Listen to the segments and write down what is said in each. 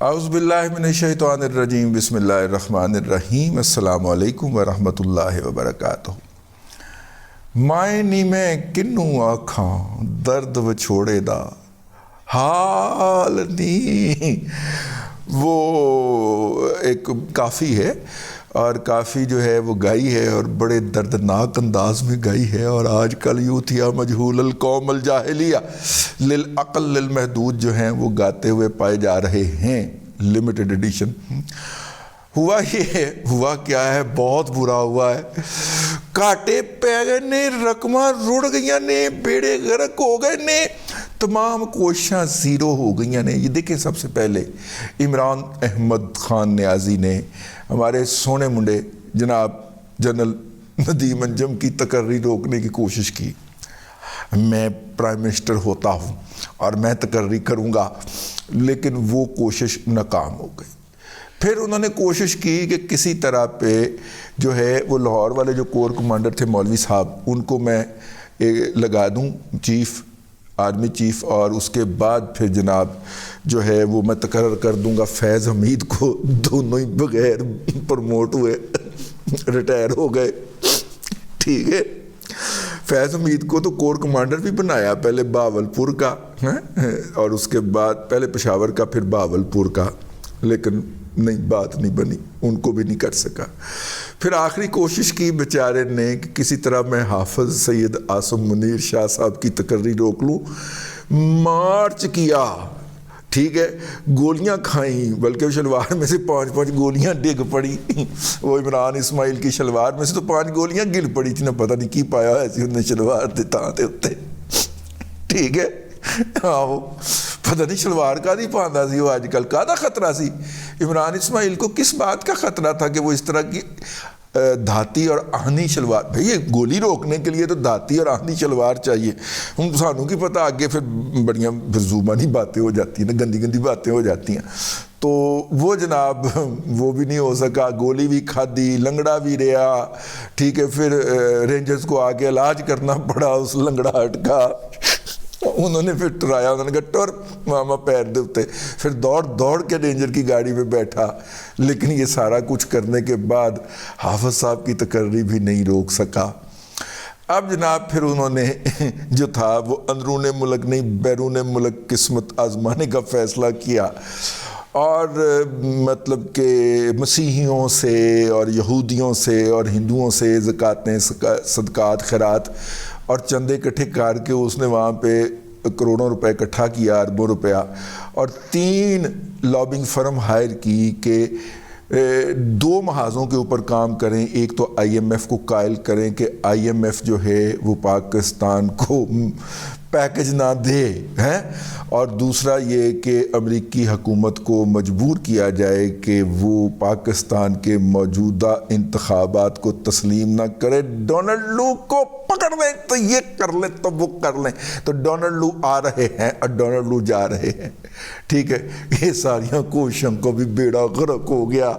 اعوذ باللہ من الشیطان الرجیم بسم اللہ الرحمن الرحیم السلام علیکم ورحمۃ اللہ وبرکاتہ۔ مائیں نی میں کنوں آکھاں درد وچھوڑے دا حال نی، وہ ایک کافی ہے اور کافی جو ہے وہ گائی ہے اور بڑے دردناک انداز میں گائی ہے، اور آج کل یوتھیا مجہول القوم الجاہلیہ للعقل للمحدود جو ہیں وہ گاتے ہوئے پائے جا رہے ہیں۔ لمیٹڈ ایڈیشن ہوا ہوا کیا ہے، بہت برا ہوا ہے۔ کاٹے پہ گئے نے، رقماں رڑ گئی نے، بیڑے غرق ہو گئے نے، تمام کوششاں زیرو ہو گئی نے۔ یہ دیکھیں، سب سے پہلے عمران احمد خان نیازی نے ہمارے سونے منڈے جناب جنرل ندیم انجم کی تقرری روکنے کی کوشش کی۔ میں پرائم منسٹر ہوتا ہوں اور میں تقرری کروں گا، لیکن وہ کوشش ناکام ہو گئی۔ پھر انہوں نے کوشش کی کہ کسی طرح پہ جو ہے وہ لاہور والے جو کور کمانڈر تھے مولوی صاحب، ان کو میں لگا دوں چیف، آرمی چیف، اور اس کے بعد پھر جناب جو ہے وہ میں تقرر کر دوں گا فیض حمید کو۔ دونوں ہی بغیر پروموٹ ہوئے ریٹائر ہو گئے، ٹھیک ہے۔ فیض حمید کو تو کور کمانڈر بھی بنایا، پہلے بہاولپور کا اور اس کے بعد پہلے پشاور کا پھر بہاولپور کا، لیکن نہیں، بات نہیں بنی، ان کو بھی نہیں کر سکا۔ پھر آخری کوشش کی بیچارے نے کہ کسی طرح میں حافظ سید عاصم منیر شاہ صاحب کی تقرری روک لوں۔ مارچ کیا، ٹھیک ہے، گولیاں کھائیں، بلکہ شلوار میں سے 5 گولیاں ڈگ پڑی۔ وہ عمران اسماعیل کی شلوار میں سے تو 5 گولیاں گر پڑی تھی، نہ پتہ نہیں کی پایا ایسی انہیں شلوار دے تاں دے اتے، ٹھیک ہے۔ ہاں، وہ پتہ نہیں شلوار کا نہیں پاندہ سی، وہ آج کل کا دا خطرہ سی۔ عمران اسماعیل کو کس بات کا خطرہ تھا کہ وہ اس طرح کی دھاتی اور آہنی شلوار، بھئی یہ گولی روکنے کے لیے تو دھاتی اور آہنی شلوار چاہیے۔ ہم سانوں کی پتہ آگے پھر بڑیاں زبانی باتیں ہو جاتی ہیں، گندی گندی باتیں ہو جاتی ہیں۔ تو وہ جناب وہ بھی نہیں ہو سکا، گولی بھی کھادی، لنگڑا بھی رہا، ٹھیک ہے۔ پھر رینجرز کو آگے علاج کرنا پڑا اس لنگڑاہٹ کا۔ انہوں نے پھر ٹرایا، انہوں نے کہا ٹر ماما پیر دے اتے، پھر دوڑ کے رینجر کی گاڑی میں بیٹھا۔ لیکن یہ سارا کچھ کرنے کے بعد حافظ صاحب کی تقرری بھی نہیں روک سکا۔ اب جناب پھر انہوں نے جو تھا وہ اندرون ملک نہیں بیرون ملک قسمت آزمانے کا فیصلہ کیا، اور مطلب کہ مسیحیوں سے اور یہودیوں سے اور ہندوؤں سے زکاتیں، صدقات، خیرات اور چندے اکٹھے کر کے اس نے وہاں پہ کروڑوں روپے اکٹھا کیا، اربوں روپیہ، اور 3 لابنگ فرم ہائر کی کہ 2 محاذوں کے اوپر کام کریں۔ ایک تو IMF کو قائل کریں کہ IMF جو ہے وہ پاکستان کو پیکج نہ دے ہیں، اور دوسرا یہ کہ امریکی حکومت کو مجبور کیا جائے کہ وہ پاکستان کے موجودہ انتخابات کو تسلیم نہ کرے۔ ڈونلڈ لو کو پکڑ لیں تو یہ کر لیں تو وہ کر لیں۔ تو ڈونلڈ لو آ رہے ہیں اور ڈونلڈ لو جا رہے ہیں، ٹھیک ہے۔ یہ ساریاں کوششوں کو بھی بیڑا غرق ہو گیا،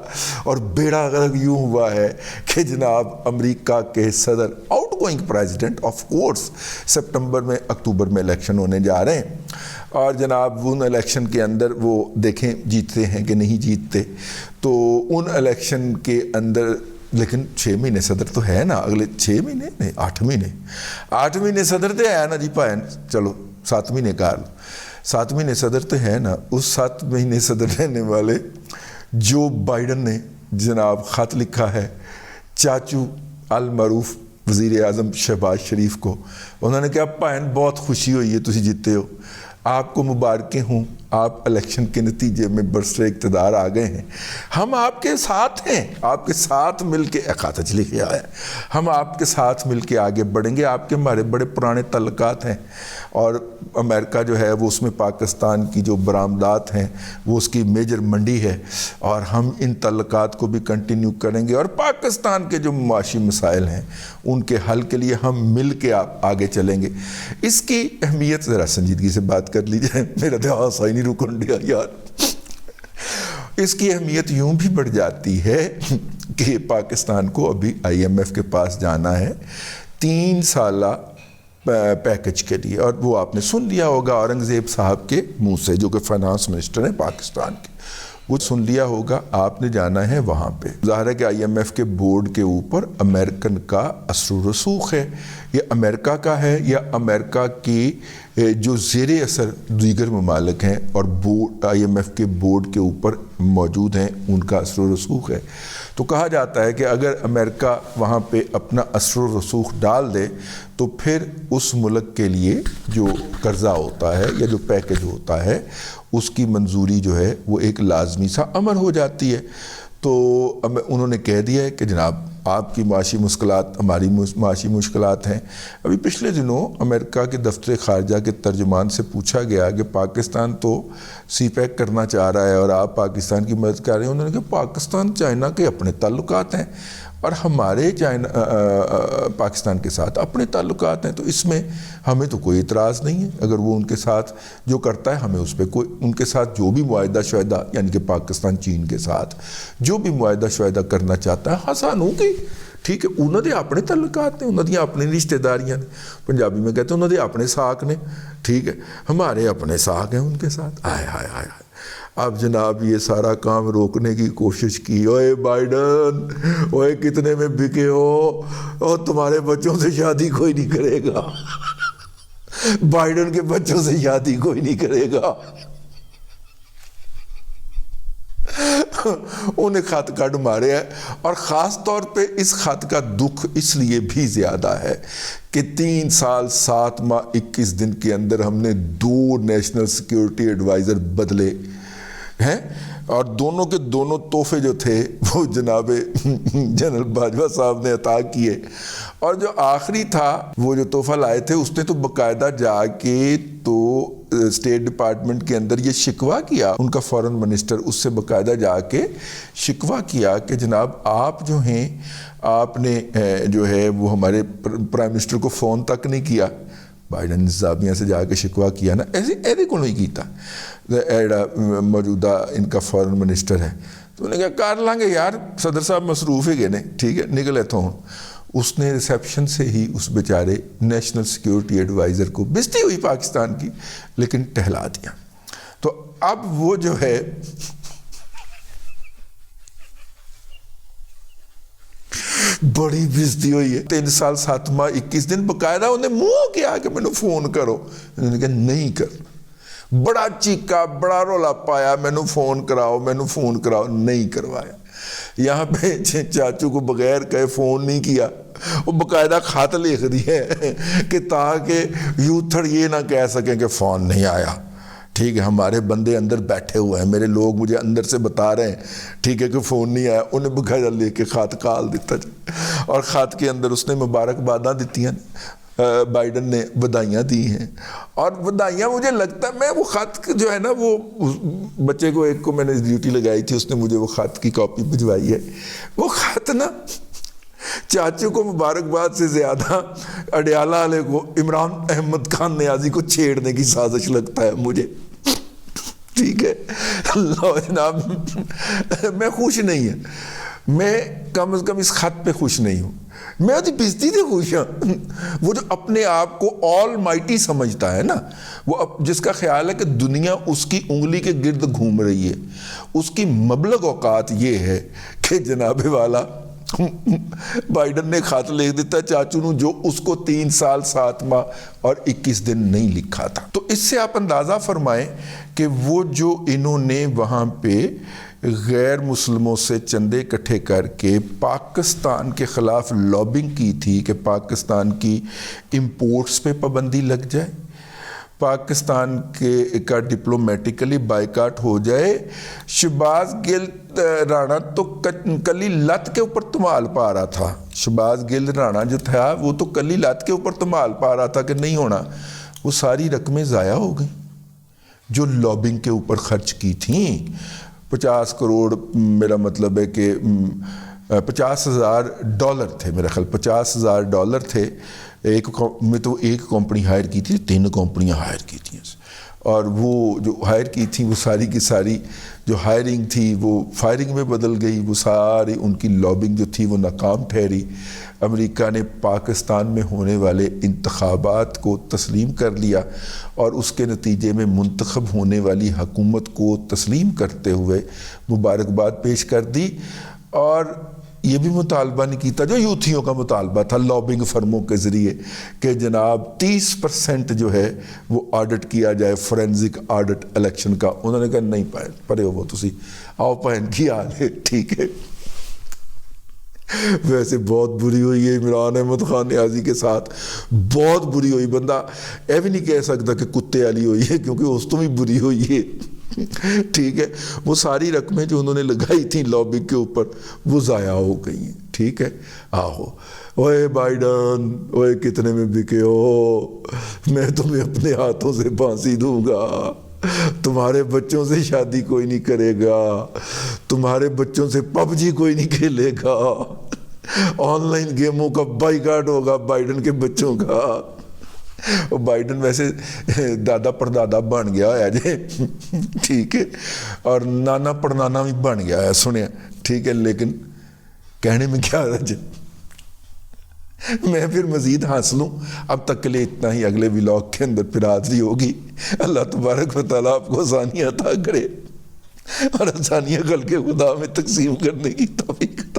اور بیڑا غرق یوں ہوا ہے کہ جناب امریکہ کے صدر، out going president of course, September میں اکتوبر میں الیکشن ہونے جا رہے ہیں، اور جناب ان الیکشن کے اندر وہ دیکھیں جیتتے ہیں کہ نہیں جیتتے۔ تو ان الیکشن کے اندر لیکن 6 مہینے صدر تو ہے نا، اگلے 6 مہینے نہیں 8 مہینے صدر تو ہے نا جی پائن، چلو 7 مہینے کار 7 مہینے صدر تو ہے نا۔ اس 7 مہینے صدر رہنے والے جو بائیڈن نے جناب خط لکھا ہے چاچو المعروف وزیر اعظم شہباز شریف کو، انہوں نے کہا پائن بہت خوشی ہوئی ہے تسی جیتے ہو، آپ کو مبارکیں ہوں، آپ الیکشن کے نتیجے میں برسر اقتدار آ گئے ہیں، ہم آپ کے ساتھ ہیں، آپ کے ساتھ مل کے خط لکھا ہے، ہم آپ کے ساتھ مل کے آگے بڑھیں گے، آپ کے ہمارے بڑے پرانے تعلقات ہیں، اور امریکہ جو ہے وہ اس میں پاکستان کی جو برآمدات ہیں وہ اس کی میجر منڈی ہے، اور ہم ان تعلقات کو بھی کنٹینیو کریں گے، اور پاکستان کے جو معاشی مسائل ہیں ان کے حل کے لیے ہم مل کے آگے چلیں گے۔ اس کی اہمیت ذرا سنجیدگی سے بات کر لی جائے، میرا دھیان ہی نہیں رکن دیا یار۔ اس کی اہمیت یوں بھی بڑھ جاتی ہے کہ پاکستان کو ابھی IMF کے پاس جانا ہے 3 سالہ پیکج کے لیے، اور وہ آپ نے سن لیا ہوگا اورنگزیب صاحب کے منہ سے، جو کہ فائنانس منسٹر ہیں پاکستان کے۔ وہ سن لیا ہوگا، آپ نے جانا ہے وہاں پہ۔ ظاہر ہے کہ IMF کے بورڈ کے اوپر امریکن کا اثر و رسوخ ہے، یہ امریکہ کا ہے یا امریکہ کی جو زیر اثر دیگر ممالک ہیں اور IMF کے بورڈ کے اوپر موجود ہیں ان کا اثر و رسوخ ہے۔ تو کہا جاتا ہے کہ اگر امریکہ وہاں پہ اپنا اثر و رسوخ ڈال دے تو پھر اس ملک کے لیے جو قرضہ ہوتا ہے یا جو پیکج ہوتا ہے اس کی منظوری جو ہے وہ ایک لازمی سا امر ہو جاتی ہے۔ تو انہوں نے کہہ دیا ہے کہ جناب آپ کی معاشی مشکلات ہماری معاشی مشکلات ہیں۔ ابھی پچھلے دنوں امریکہ کے دفتر خارجہ کے ترجمان سے پوچھا گیا کہ پاکستان تو سی پیک کرنا چاہ رہا ہے اور آپ پاکستان کی مدد کر رہے ہیں۔ انہوں نے کہا پاکستان چائنا کے اپنے تعلقات ہیں اور ہمارے پاکستان کے ساتھ اپنے تعلقات ہیں، تو اس میں ہمیں تو کوئی اعتراض نہیں ہے۔ اگر وہ ان کے ساتھ جو کرتا ہے ہمیں اس پہ کوئی، ان کے ساتھ جو بھی معاہدہ شعدہ یعنی کہ پاکستان چین کے ساتھ جو بھی معاہدہ شعدہ کرنا چاہتا ہے آسان ہوگی، ٹھیک ہے۔ انہوں نے اپنے تعلقات نے، انہوں نے اپنی رشتہ داریاں نے، پنجابی میں کہتے ہیں انہوں نے اپنے ساکھ نے، ٹھیک ہے، ہمارے اپنے ساکھ ہیں ان کے ساتھ۔ آئے ہائے ہائے ہائے، اب جناب یہ سارا کام روکنے کی کوشش کی، اوے بائیڈن، اوے کتنے میں بکے ہو، اور تمہارے بچوں سے شادی کوئی نہیں کرے گا، بائیڈن کے بچوں سے شادی کوئی نہیں کرے گا۔ انہیں خط کٹ مارے ہے، اور خاص طور پہ اس خط کا دکھ اس لیے بھی زیادہ ہے کہ 3 سال 7 ماہ 21 دن کے اندر ہم نے 2 نیشنل سیکیورٹی ایڈوائزر بدلے ہیں، اور دونوں کے دونوں تحفے جو تھے وہ جناب جنرل باجوہ صاحب نے عطا کیے، اور جو آخری تھا وہ جو تحفہ لائے تھے اس نے تو باقاعدہ جا کے تو اسٹیٹ ڈپارٹمنٹ کے اندر یہ شکوہ کیا، ان کا فارن منسٹر اس سے باقاعدہ جا کے شکوہ کیا کہ جناب آپ جو ہیں، آپ نے جو ہے وہ ہمارے پرائم منسٹر کو فون تک نہیں کیا۔ بائیڈن انتظامیہ سے جا کے شکوہ کیا نا، ایسے کو نہیں کیتا، موجودہ ان کا فارن منسٹر ہے، تو انہوں نے کہا کر لیں گے یار، صدر صاحب مصروف ہی گئے نے، ٹھیک ہے نکلے تو ہوں۔ اس نے ریسیپشن سے ہی اس بیچارے نیشنل سیکیورٹی ایڈوائزر کو بےزتی ہوئی پاکستان کی، لیکن ٹہلا دیا۔ تو اب وہ جو ہے بڑی بےزتی ہوئی ہے، 3 سال 7 ماہ 21 دن باقاعدہ انہیں منہ کیا کہ میں نے فون کرو، انہوں نے کہا نہیں کرنا، بڑا چیکا، بڑا رولا پایا، میں نے فون کراؤ، نہیں کروایا۔ یہاں پہ چاچو کو بغیر کہے فون نہیں کیا، وہ باقاعدہ خط لکھ دیے کہ تاکہ یوتھڑ یہ نہ کہہ سکیں کہ فون نہیں آیا، ٹھیک ہے، ہمارے بندے اندر بیٹھے ہوئے ہیں، میرے لوگ مجھے اندر سے بتا رہے ہیں، ٹھیک ہے، کہ فون نہیں آیا۔ انہیں باقاعدہ لے کے خط کال دیتا جائے، اور خط کے اندر اس نے مبارکباداں دیتی ہیں، بائیڈن نے بدائیاں دی ہیں، اور بدائیاں مجھے لگتا ہے، میں وہ خط جو ہے نا، وہ بچے کو ایک کو میں نے ڈیوٹی لگائی تھی، اس نے مجھے وہ خط کی کاپی بھجوائی ہے، وہ خط نا چاچو کو مبارکباد سے زیادہ اڈیالہ علیہ کو، عمران احمد خان نیازی کو چھیڑنے کی سازش لگتا ہے مجھے، ٹھیک ہے۔ اللہ جناب، میں خوش نہیں ہے، میں کم از کم اس خط پہ خوش نہیں ہوں، میں تو بےزتی سے خوش ہوں۔ وہ جو اپنے آپ کو آل مائٹی سمجھتا ہے نا، وہ جس کا خیال ہے کہ دنیا اس کی انگلی کے گرد گھوم رہی ہے، اس کی مبلغ اوقات یہ ہے کہ جناب والا بائیڈن نے خط لکھ دیتا چاچو نو جو اس کو 3 سال 7 ماہ اور 21 دن نہیں لکھا تھا۔ تو اس سے آپ اندازہ فرمائیں کہ وہ جو انہوں نے وہاں پہ غیر مسلموں سے چندے اکٹھے کر کے پاکستان کے خلاف لابنگ کی تھی کہ پاکستان کی امپورٹس پہ پابندی لگ جائے، پاکستان کا ڈپلومیٹکلی بائیکاٹ ہو جائے۔ شہباز گل رانا تو کلی لت کے اوپر تمال پا رہا تھا، شہباز گل رانا جو تھا وہ تو کلی لت کے اوپر تمال پا رہا تھا کہ نہیں ہونا، وہ ساری رقمیں ضائع ہو گئیں جو لابنگ کے اوپر خرچ کی تھیں۔ 50 کروڑ، میرا مطلب ہے کہ $50,000 تھے، میرا خیال $50,000 تھے، ایک میں تو ایک کمپنی ہائر کی تھی، 3 کمپنیاں ہائر کی تھیں، اور وہ جو ہائر کی تھیں وہ ساری کی ساری جو ہائرنگ تھی وہ فائرنگ میں بدل گئی، وہ ساری ان کی لابنگ جو تھی وہ ناکام ٹھہری۔ امریکہ نے پاکستان میں ہونے والے انتخابات کو تسلیم کر لیا اور اس کے نتیجے میں منتخب ہونے والی حکومت کو تسلیم کرتے ہوئے مبارکباد پیش کر دی، اور یہ بھی مطالبہ نہیں کیتا جو یوتھیوں کا مطالبہ تھا لابنگ فرموں کے ذریعے کہ جناب 30% جو ہے وہ آڈٹ کیا جائے، فورینزک آڈٹ الیکشن کا۔ انہوں نے کہا نہیں پڑے ہو وہ تسی آؤ پہن کی آ لے، ٹھیک ہے۔ ویسے بہت بری ہوئی ہے عمران احمد خان نیازی کے ساتھ، بہت بری ہوئی، بندہ یہ بھی نہیں کہہ سکتا کہ کتے والی ہوئی ہے کیونکہ اس تو بھی بری ہوئی ہے، ٹھیک ہے۔ وہ ساری رقمیں جو انہوں نے لگائی تھیں لابنگ کے اوپر وہ ضائع ہو گئی ہیں، ٹھیک ہے۔ آہو اوے بائیڈن، اوے کتنے میں بکے ہو، میں تمہیں اپنے ہاتھوں سے پھانسی دوں گا، تمہارے بچوں سے شادی کوئی نہیں کرے گا، تمہارے بچوں سے پب جی کوئی نہیں کھیلے گا، آن لائن گیموں کا بائیکاٹ ہوگا بائیڈن کے بچوں کا۔ بائیڈن ویسے دادا پردادا بن گیا ہے جی، ٹھیک ہے، اور نانا پڑنانا بھی بن گیا ہے، سنیں، ٹھیک ہے، لیکن کہنے میں کیا رج۔ میں پھر مزید حاصلوں، اب تک کے لیے اتنا ہی، اگلے ولاگ کے اندر پھر حاضری ہوگی۔ اللہ تبارک و تعالیٰ آپ کو آسانیاں عطا کرے اور آسانیاں خلق خدا میں تقسیم کرنے کی توفیق۔